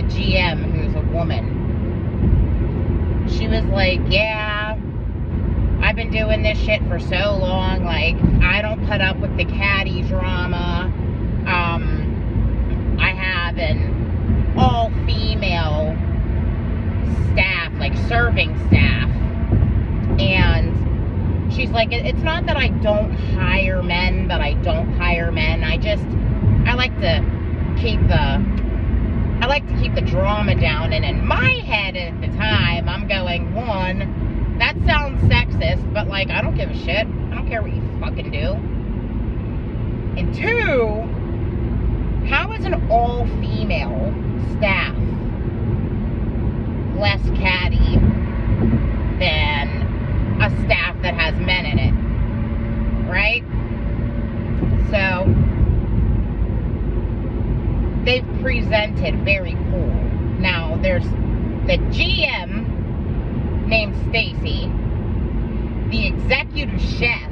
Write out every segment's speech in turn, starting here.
GM, who's a woman. She was like, yeah, I've been doing this shit for so long, like, I don't put up with the catty drama. I have an all-female staff, like serving staff, and she's like, it's not that I don't hire men, but I don't hire men. I like to keep the drama down. And in my head at the time, I'm going, one, that sounds sexist, but like, I don't give a shit. I don't care what you fucking do. And two, how is an all-female staff less catty than a staff that has men in it, right? So they've presented very cool. Now there's the GM named Stacy, the executive chef,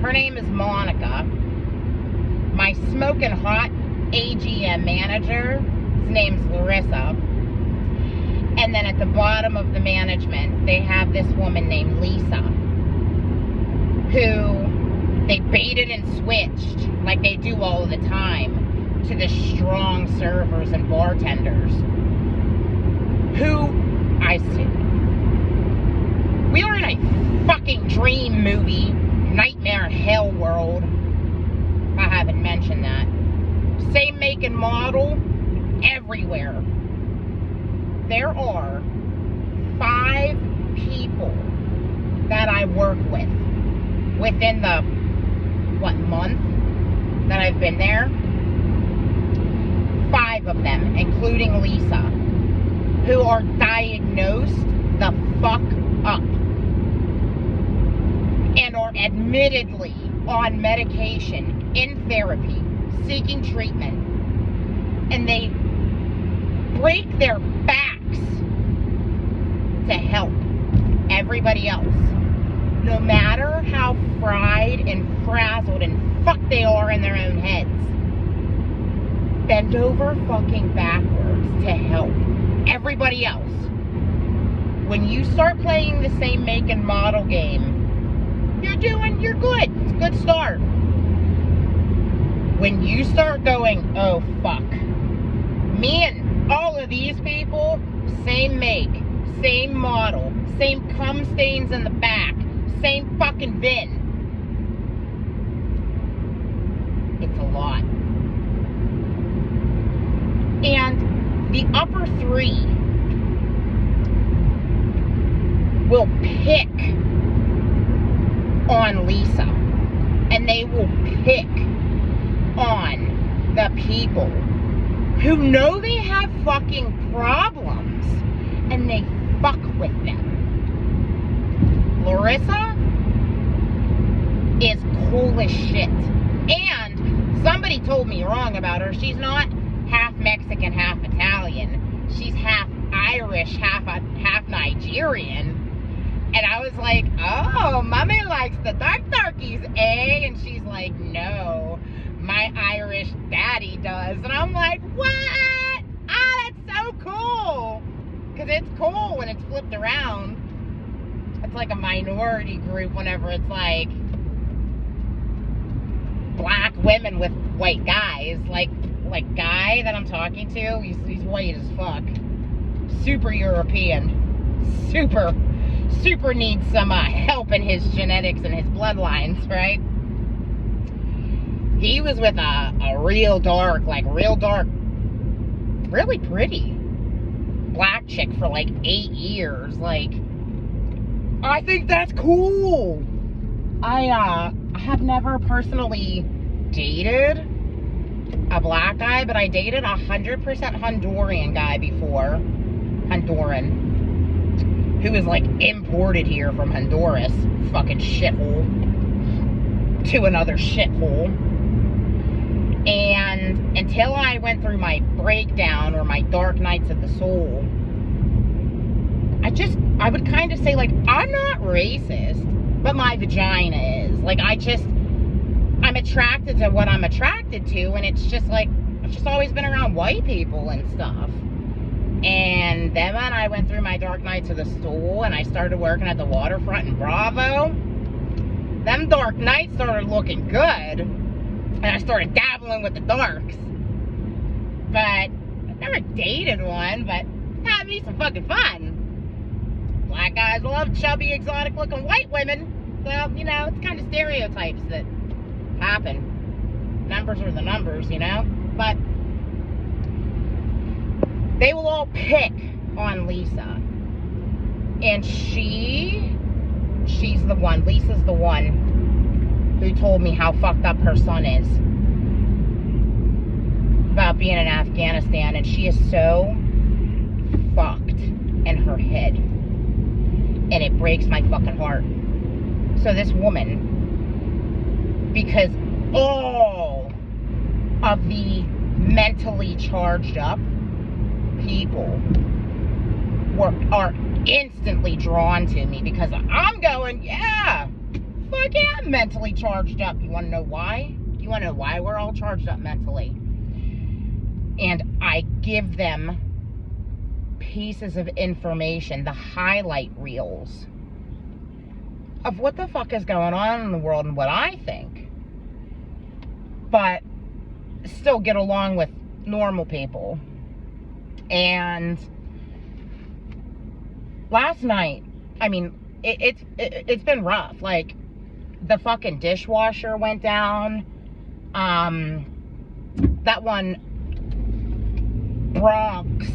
her name is Monica, my smoking hot AGM manager, his name's Larissa. And then at the bottom of the management, they have this woman named Lisa, who they baited and switched, like they do all the time, to the strong servers and bartenders, who, we are in a fucking dream movie, nightmare hell world, if I haven't mentioned that. Same make and model, everywhere. There are 5 people that I work with within the, month that I've been there? 5 of them, including Lisa, who are diagnosed the fuck up and are admittedly on medication, in therapy, seeking treatment, and they break their backs to help everybody else. No matter how fried and frazzled and fucked they are in their own heads, bend over fucking backwards to help everybody else. When you start playing the same make and model game, you're good. It's a good start. When you start going, oh fuck, me and all of these people, same make, same model, same cum stains in the back, same fucking VIN. It's a lot. And the upper 3 will pick on Lisa, and they will pick on the people who know they have fucking problems, and they fuck with them. Larissa is cool as shit. And somebody told me wrong about her. She's not half Mexican, half Italian. She's half Irish, half Nigerian. And I was like, oh, mommy likes the darkies, eh? And she's like, no, my Irish daddy does. And I'm like, what? Ah, that's so cool. Because it's cool when it's flipped around. It's like a minority group whenever it's like black women with white guys. Like guy that I'm talking to, he's white as fuck. Super European. Super needs some help in his genetics and his bloodlines, right? He was with a real dark, really pretty black chick for like 8 years. Like, I think that's cool. I have never personally dated a black guy, but I dated 100% Honduran guy before. Honduran. Who was like imported here from Honduras. Fucking shithole. To another shithole. And until I went through my breakdown or my dark nights of the soul, I would kind of say, like, I'm not racist, but my vagina is. Like, I'm attracted to what I'm attracted to, and it's just like, I've just always been around white people and stuff. And then when I went through my dark nights of the stool and I started working at the waterfront in Bravo, them dark nights started looking good. And I started dabbling with the darks. But I never dated one, but had me some fucking fun. Black guys love chubby, exotic looking white women. So, you know, it's kind of stereotypes that happen. Numbers are the numbers, you know? But they will all pick on Lisa. And she's the one, Lisa's the one who told me how fucked up her son is about being in Afghanistan. And she is so fucked in her head. And it breaks my fucking heart. So this woman, because all of the mentally charged up people are instantly drawn to me because I'm going, yeah, fuck yeah, I'm mentally charged up. You want to know why? You want to know why we're all charged up mentally? And I give them pieces of information, the highlight reels of what the fuck is going on in the world and what I think, but still get along with normal people. And last night, I mean, it's been rough. Like, the fucking dishwasher went down. That one Bronx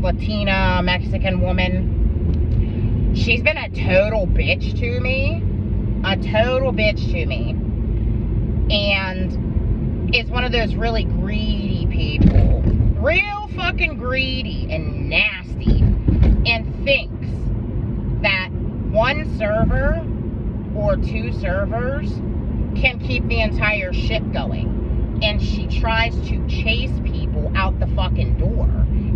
Latina Mexican woman, she's been a total bitch to me. A total bitch to me. And is one of those really greedy people. Real fucking greedy and nasty. And thinks that one server or two servers can keep the entire ship going. And she tries to chase people out the fucking door.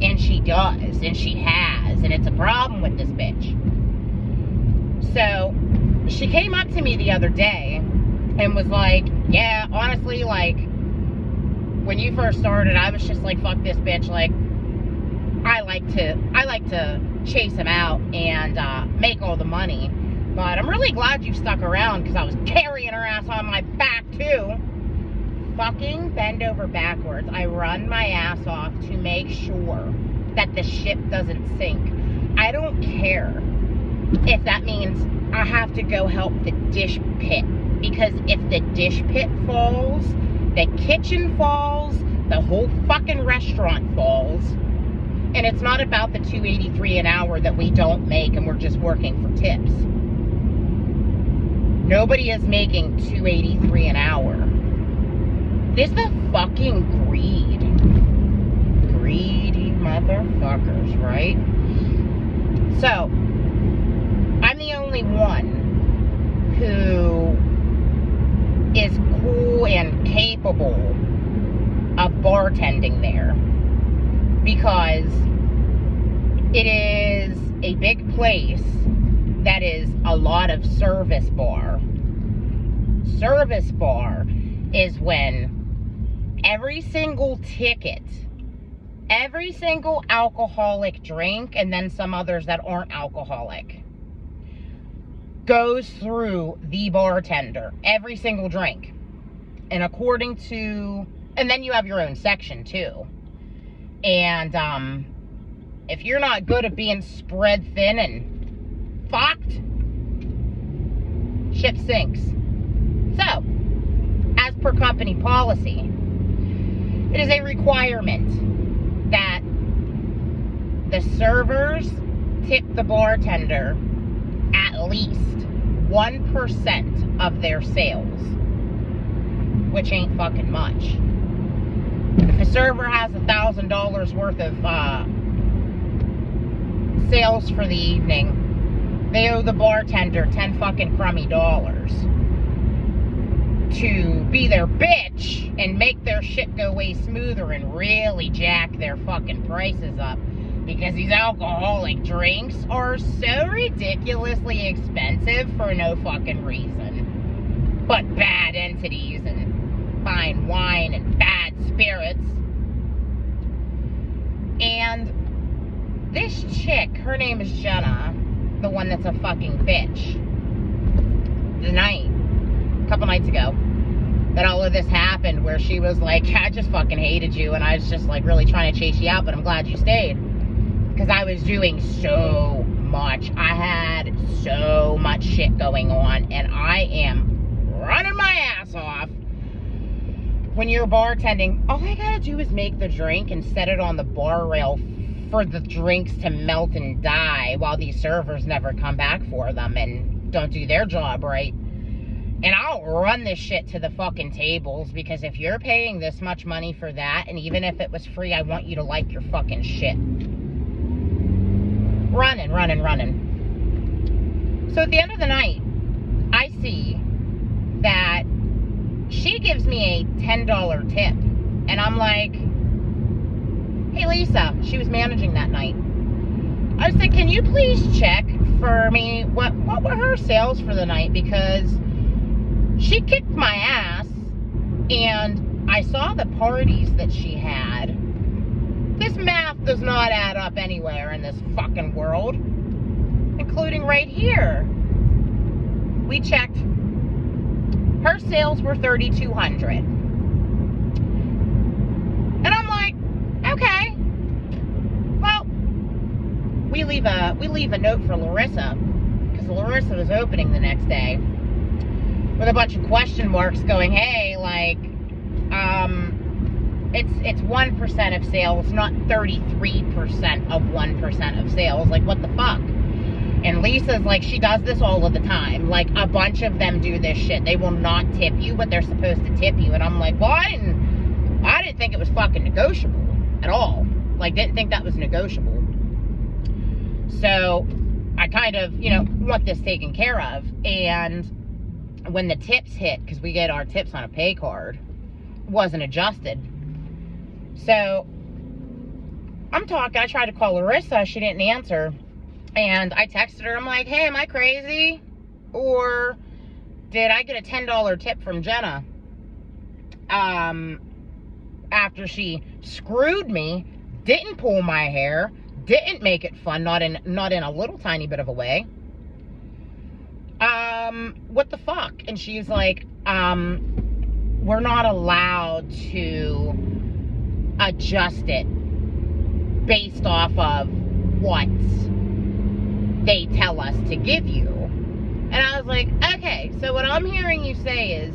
And she does. And she has. And it's a problem with this bitch. So, she came up to me the other day and was like, yeah, honestly, like, when you first started, I was just like, fuck this bitch. Like, I like to chase him out and make all the money. But I'm really glad you stuck around because I was carrying her ass on my back too. Fucking bend over backwards. I run my ass off to make sure that the ship doesn't sink. I don't care if that means I have to go help the dish pit. Because if the dish pit falls, the kitchen falls, the whole fucking restaurant falls. And it's not about the $2.83 an hour that we don't make and we're just working for tips. Nobody is making $2.83 an hour. This is the fucking greed. Greedy motherfuckers, right? So, I'm the only one who is cool and capable of bartending there. Because it is a big place that is a lot of service bar. Service bar is when every single ticket, every single alcoholic drink, and then some others that aren't alcoholic, goes through the bartender. Every single drink. And according to, and then you have your own section too. And if you're not good at being spread thin and fucked, ship sinks. So, as per company policy, it is a requirement that the servers tip the bartender at least 1% of their sales, which ain't fucking much. If a server has $1,000 worth of sales for the evening, they owe the bartender 10 fucking crummy dollars to be their bitch and make their shit go way smoother and really jack their fucking prices up. Because these alcoholic drinks are so ridiculously expensive for no fucking reason. But bad entities and fine wine and bad spirits. And this chick, her name is Jenna, the one that's a fucking bitch, a couple nights ago, that all of this happened, where she was like, I just fucking hated you, and I was just like really trying to chase you out, but I'm glad you stayed. Because I was doing so much. I had so much shit going on, and I am running my ass off. When you're bartending, all I gotta do is make the drink and set it on the bar rail for the drinks to melt and die while these servers never come back for them and don't do their job right. And I'll run this shit to the fucking tables, because if you're paying this much money for that, and even if it was free, I want you to like your fucking shit. Running. So at the end of the night, I see that she gives me a $10 tip. And I'm like, hey Lisa, she was managing that night. I said, can you please check for me what were her sales for the night? Because she kicked my ass, and I saw the parties that she had. This math does not add up anywhere in this fucking world, including right here. We checked. Her sales were $3,200. And I'm like, okay. Well, we leave a note for Larissa, because Larissa was opening the next day with a bunch of question marks going, hey, like, it's 1% of sales, not 33% of 1% of sales. Like, what the fuck? And Lisa's like, she does this all of the time. Like, a bunch of them do this shit. They will not tip you, but they're supposed to tip you. And I'm like, well, I didn't think it was fucking negotiable at all. Like, didn't think that was negotiable. So I kind of, want this taken care of. And when the tips hit, because we get our tips on a pay card, wasn't adjusted. So I'm talking, I tried to call Larissa, she didn't answer. And I texted her, I'm like, hey, am I crazy? Or did I get a $10 tip from Jenna? After she screwed me, didn't pull my hair, didn't make it fun, not in a little tiny bit of a way. What the fuck? And she's like, we're not allowed to adjust it based off of what they tell us to give you. And I was like, okay, so what I'm hearing you say is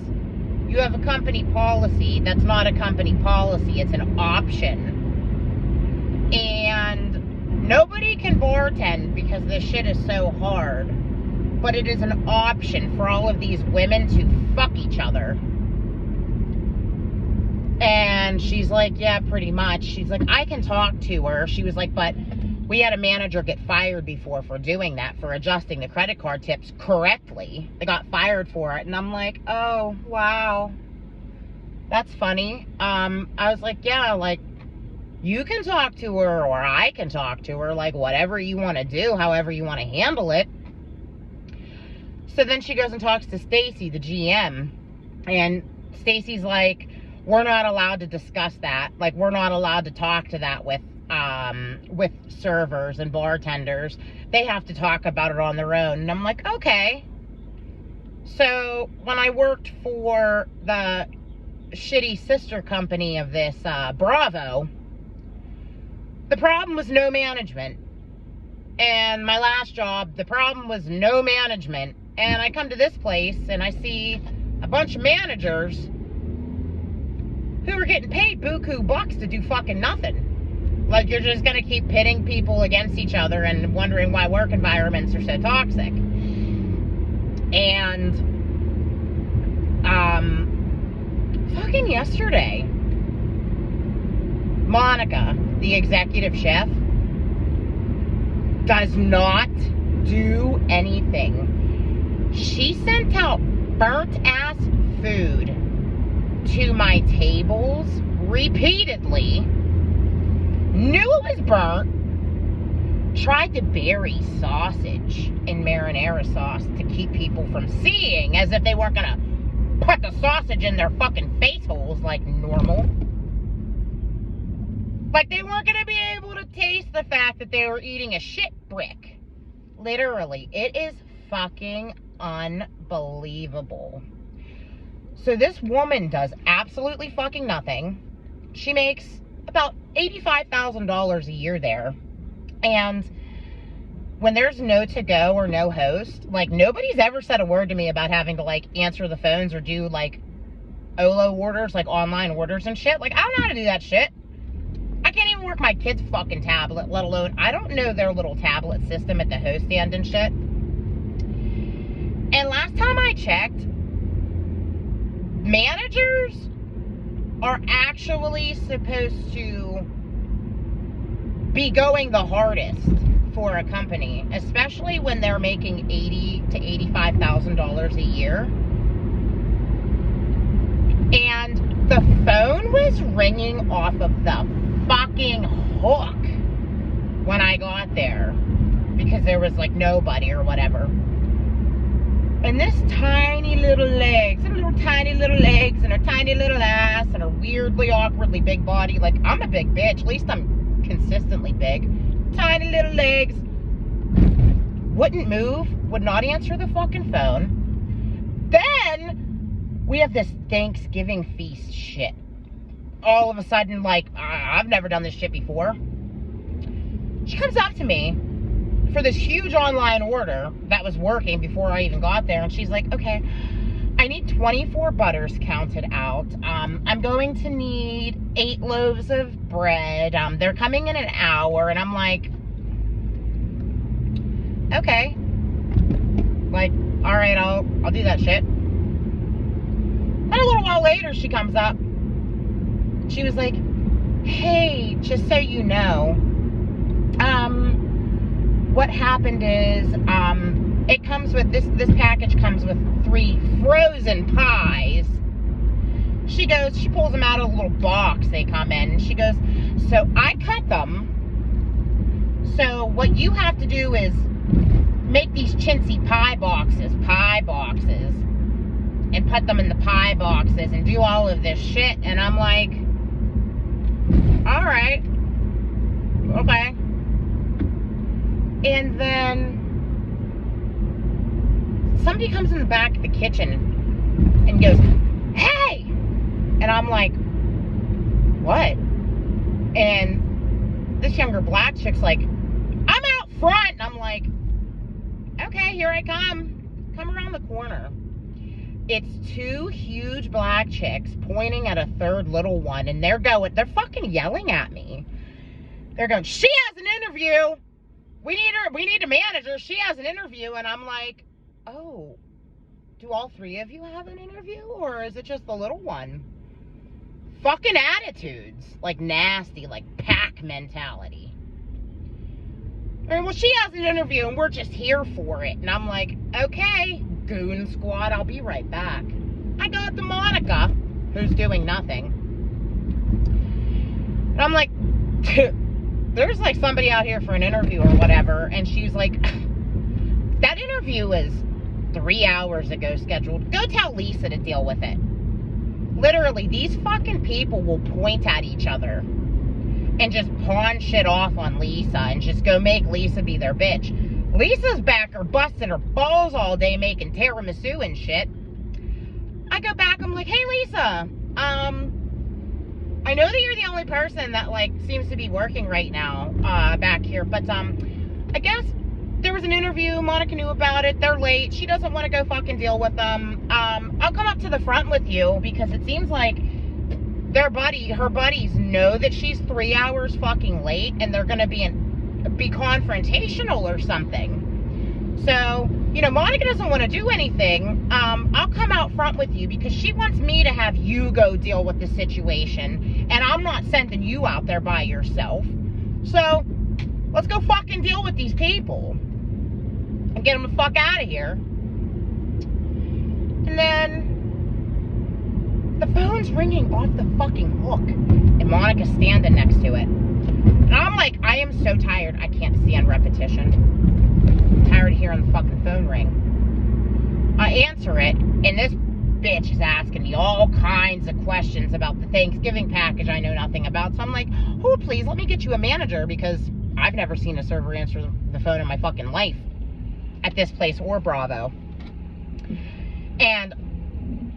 you have a company policy. That's not a company policy, it's an option. And nobody can bartend because this shit is so hard. But it is an option for all of these women to fuck each other. And she's like, yeah, pretty much. She's like, I can talk to her. She was like, but we had a manager get fired before for doing that, for adjusting the credit card tips correctly. They got fired for it. And I'm like, oh, wow. That's funny. I was like, yeah, like, you can talk to her or I can talk to her. Like, whatever you want to do, however you want to handle it. So then she goes and talks to Stacy, the GM. And Stacy's like, we're not allowed to discuss that. Like, we're not allowed to talk to that with servers and bartenders. They have to talk about it on their own. And I'm like, okay. So when I worked for the shitty sister company of this, Bravo, the problem was no management. And my last job, the problem was no management. And I come to this place and I see a bunch of managers who are getting paid buku bucks to do fucking nothing. Like, you're just going to keep pitting people against each other and wondering why work environments are so toxic. And, fucking yesterday, Monica, the executive chef, does not do anything. She sent out burnt-ass food to my tables repeatedly, knew it was burnt, tried to bury sausage in marinara sauce to keep people from seeing, as if they weren't gonna put the sausage in their fucking face holes like normal. Like they weren't gonna be able to taste the fact that they were eating a shit brick. Literally, it is fucking unbelievable. So this woman does absolutely fucking nothing. She makes about $85,000 a year there. And when there's no to-go or no host, like, nobody's ever said a word to me about having to, like, answer the phones or do, like, OLO orders, like, online orders and shit. Like, I don't know how to do that shit. I can't even work my kid's fucking tablet, let alone, I don't know their little tablet system at the host stand and shit. And last time I checked, managers are actually supposed to be going the hardest for a company, especially when they're making $80,000 to $85,000 a year. And the phone was ringing off of the fucking hook when I got there, because there was like nobody or whatever. And this tiny little legs, and little tiny little legs, and her tiny little ass, and her weirdly, awkwardly big body. Like, I'm a big bitch. At least I'm consistently big. Tiny little legs. Wouldn't move. Would not answer the fucking phone. Then, we have this Thanksgiving feast shit. All of a sudden, like, I've never done this shit before. She comes up to me for this huge online order that was working before I even got there, and she's like, okay, I need 24 butters counted out. I'm going to need 8 loaves of bread. They're coming in an hour. And I'm like, okay. Like, all right, I'll do that shit. And a little while later, she comes up. She was like, hey, just so you know, what happened is, it comes with, this package comes with 3 frozen pies. She goes, she pulls them out of a little box they come in, and she goes, so I cut them. So what you have to do is make these chintzy pie boxes, and put them in the pie boxes and do all of this shit. And I'm like, all right, okay. And then somebody comes in the back of the kitchen and goes, hey! And I'm like, what? And this younger black chick's like, I'm out front. And I'm like, okay, here I come. Come around the corner. It's 2 huge black chicks pointing at a third little one, and they're fucking yelling at me. They're going, she has an interview. We need a manager. She has an interview. And I'm like, oh, do all 3 of you have an interview? Or is it just the little one? Fucking attitudes. Like nasty, like pack mentality. And well, she has an interview and we're just here for it. And I'm like, okay, goon squad, I'll be right back. I go up to Monica, who's doing nothing. And I'm like, there's like somebody out here for an interview or whatever. And she's like, that interview was 3 hours ago scheduled. Go tell Lisa to deal with it. Literally, these fucking people will point at each other and just pawn shit off on Lisa and just go make Lisa be their bitch. Lisa's back her busting her balls all day making tiramisu and shit. I go back, I'm like, hey Lisa, I know that you're the only person that like seems to be working right now back here, but I guess there was an interview, Monica knew about it, they're late, she doesn't want to go fucking deal with them. I'll come up to the front with you because it seems like her buddies know that she's 3 hours fucking late and they're gonna be confrontational or something. So, you know, Monica doesn't want to do anything. I'll come out front with you because she wants me to have you go deal with the situation, and I'm not sending you out there by yourself. So, let's go fucking deal with these people and get them the fuck out of here. And then the phone's ringing off the fucking hook, and Monica's standing next to it. And I'm like, I am so tired, I can't stand repetition. I'm tired of hearing the fucking phone ring. I answer it, and this bitch is asking me all kinds of questions about the Thanksgiving package I know nothing about. So I'm like, oh, please, let me get you a manager, because I've never seen a server answer the phone in my fucking life at this place or Bravo. And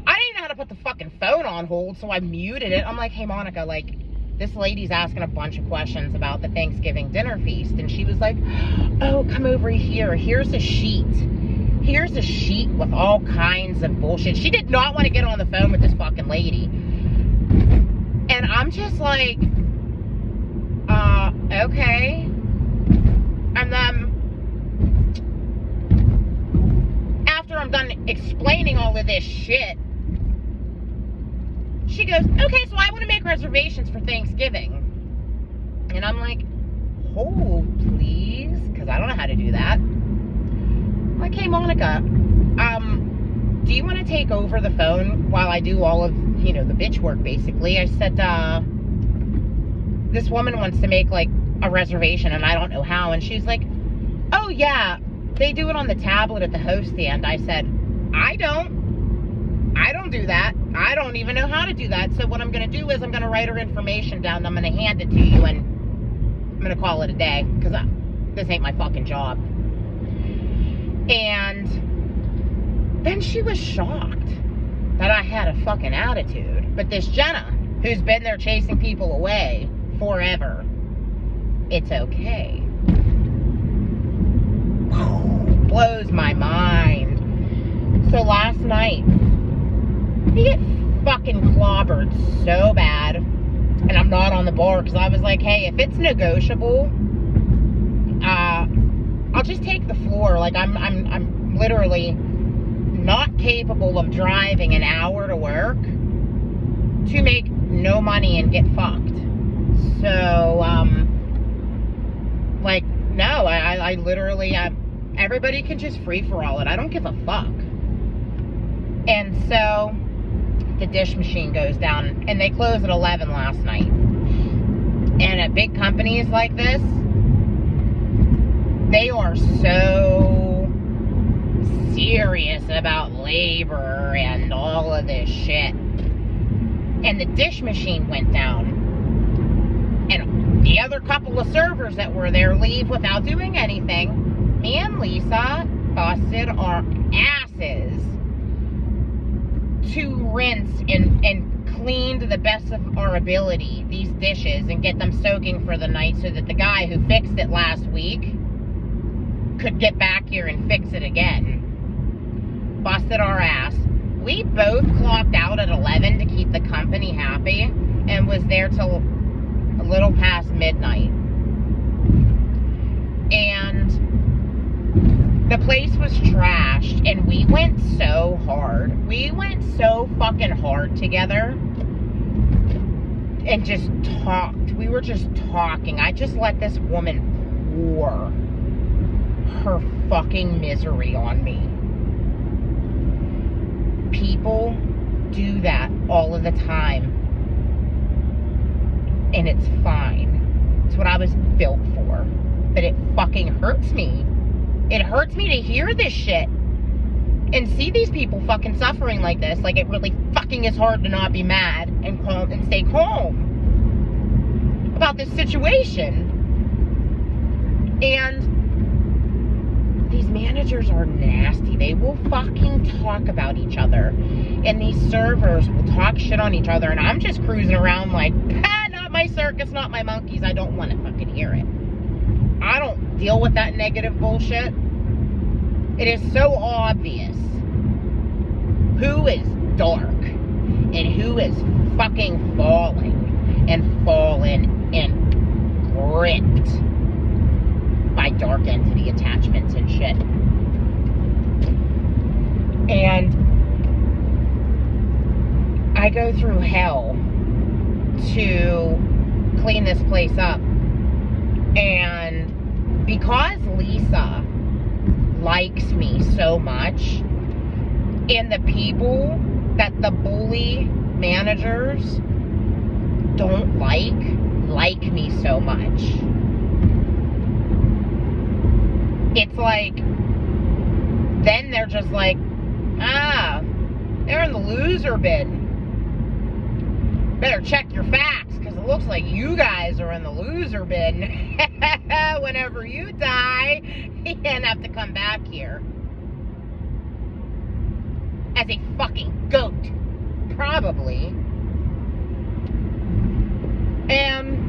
I didn't know how to put the fucking phone on hold, so I muted it. I'm like, hey, Monica, like, this lady's asking a bunch of questions about the Thanksgiving dinner feast. And she was like, oh, come over here. Here's a sheet. Here's a sheet with all kinds of bullshit. She did not want to get on the phone with this fucking lady. And I'm just like, okay. And then, after I'm done explaining all of this shit, she goes, okay, so I want to make reservations for Thanksgiving. And I'm like, hold, please, because I don't know how to do that. I'm like, hey, Monica, do you want to take over the phone while I do all of, you know, the bitch work, basically? I said, this woman wants to make, like, a reservation, and I don't know how. And she's like, oh, yeah, they do it on the tablet at the host stand. I said, I don't do that. I don't even know how to do that. So what I'm going to do is I'm going to write her information down, and I'm going to hand it to you, and I'm going to call it a day, because this ain't my fucking job. And then she was shocked that I had a fucking attitude. But this Jenna, who's been there chasing people away forever, it's okay. Blows my mind. So last night, we get fucking clobbered so bad, and I'm not on the bar, because I was like, hey, if it's negotiable, I'll just take the floor. Like, I'm literally not capable of driving an hour to work to make no money and get fucked. So, like, no, I literally, everybody can just free-for-all it. I don't give a fuck. And so the dish machine goes down, and they close at 11 last night. And at big companies like this, they are so serious about labor and all of this shit. And the dish machine went down, and the other couple of servers that were there leave without doing anything. Me and Lisa busted our asses to rinse and clean to the best of our ability these dishes and get them soaking for the night, so that the guy who fixed it last week could get back here and fix it again. Busted our ass. We both clocked out at 11 to keep the company happy, and was there till a little past midnight. And the place was trashed, and we went so hard. We went so fucking hard together, and just talked. We were just talking. I just let this woman pour her fucking misery on me. People do that all of the time, and it's fine. It's what I was built for. But it fucking hurts me. It hurts me to hear this shit and see these people fucking suffering like this. Like, it really fucking is hard to not be mad and calm and stay calm about this situation. And these managers are nasty. They will fucking talk about each other. And these servers will talk shit on each other. And I'm just cruising around like, not my circus, not my monkeys. I don't want to fucking hear it. I don't deal with that negative bullshit. It is so obvious who is dark and who is fucking falling and gripped by dark entity attachments and shit. And I go through hell to clean this place up. And because Lisa likes me so much, and the people that the bully managers don't like me so much, it's like, then they're just like, They're in the loser bin. Better check your facts, because it looks like you guys are in the loser bin. Whenever you die, you don't have to come back here as a fucking goat, probably. And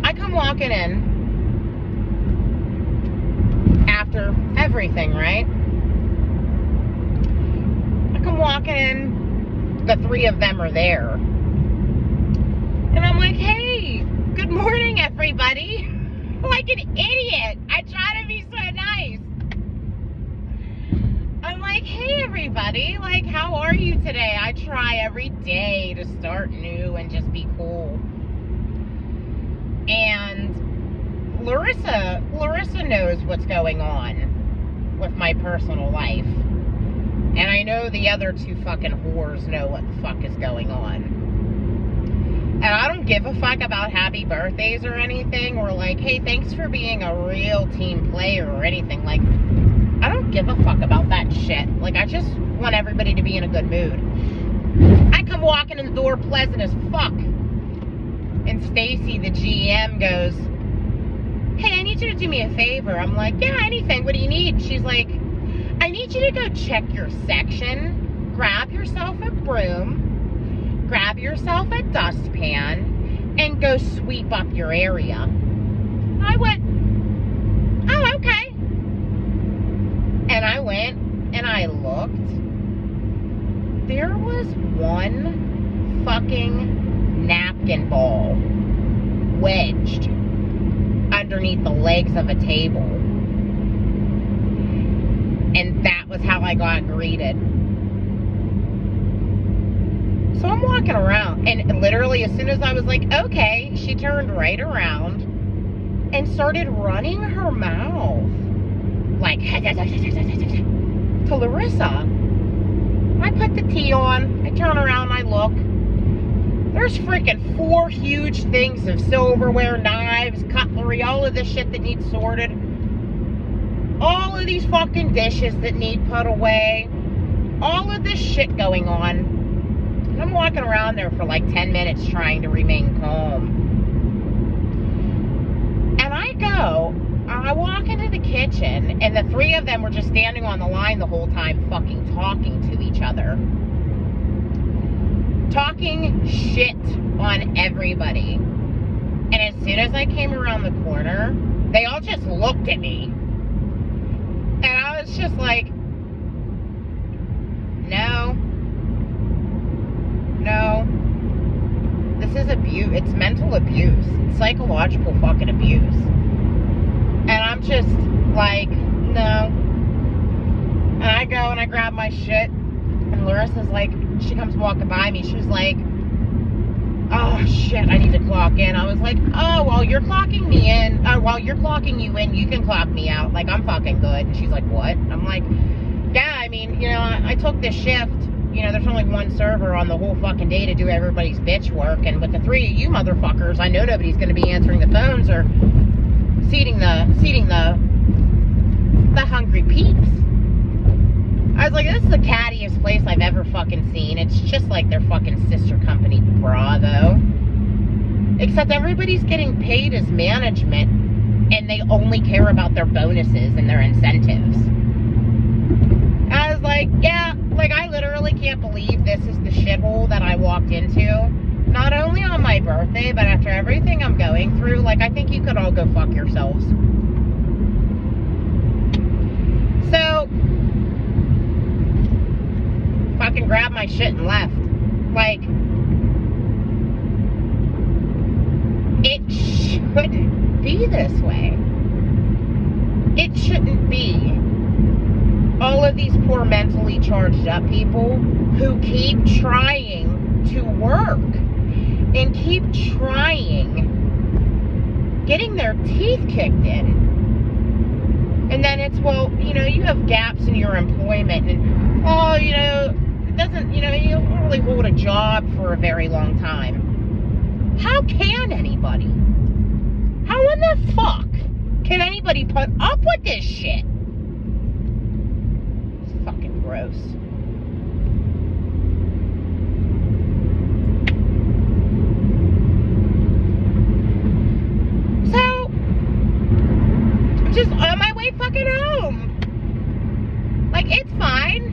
I come walking in after everything, right? I come walking in, the three of them are there. And I'm like, hey, good morning, everybody. Like an idiot. I try to be so nice. I'm like, hey, everybody. Like, how are you today? I try every day to start new and just be cool. And Larissa knows what's going on with my personal life. And I know the other two fucking whores know what the fuck is going on. And I don't give a fuck about happy birthdays or anything, or like, hey, thanks for being a real team player or anything. Like, I don't give a fuck about that shit. Like, I just want everybody to be in a good mood. I come walking in the door pleasant as fuck. And Stacy, the GM, goes, hey, I need you to do me a favor. I'm like, yeah, anything. What do you need? She's like, I need you to go check your section, grab yourself a broom, grab yourself a dustpan, and go sweep up your area. I went, oh, okay. And I went and I looked. There was one fucking napkin ball wedged underneath the legs of a table. And that was how I got greeted. So I'm walking around, and literally as soon as I was like, okay, she turned right around and started running her mouth like to Larissa. I put the tea on, I turn around, I look. There's freaking 4 huge things of silverware, knives, cutlery, all of this shit that needs sorted. All of these fucking dishes that need put away. All of this shit going on. And I'm walking around there for like 10 minutes trying to remain calm. And I walk into the kitchen, and the 3 of them were just standing on the line the whole time fucking talking to each other. Talking shit on everybody. And as soon as I came around the corner, they all just looked at me. And I was just like, no. This is abuse. It's mental abuse. It's psychological fucking abuse. And I'm just like, no. And I go and I grab my shit. And Larissa's like, she comes walking by me. She's like, oh shit, I need to clock in. I was like, oh, while you're clocking me in, while you're clocking you in, you can clock me out. Like, I'm fucking good. And she's like, what? I'm like, yeah, I mean, you know, I took this shift. You know, there's only one server on the whole fucking day to do everybody's bitch work. And with the 3 of you motherfuckers, I know nobody's going to be answering the phones or seating the hungry peeps. I was like, this is the cattiest place I've ever fucking seen. It's just like their fucking sister company, Bravo. Except everybody's getting paid as management, and they only care about their bonuses and their incentives. I was like, yeah, like I literally can't believe this is the shithole that I walked into. Not only on my birthday, but after everything I'm going through, like I think you could all go fuck yourselves. So, fucking grabbed my shit and left. Like, it shouldn't be this way. It shouldn't be. All of these poor mentally charged up people who keep trying to work and keep trying, getting their teeth kicked in. And then it's, well, you know, you have gaps in your employment, and, oh, you know, it doesn't, you know, you don't really hold a job for a very long time. How can anybody? How in the fuck can anybody put up with this shit? It's fucking gross. gross. So, I'm just on my way fucking home. Like, it's fine.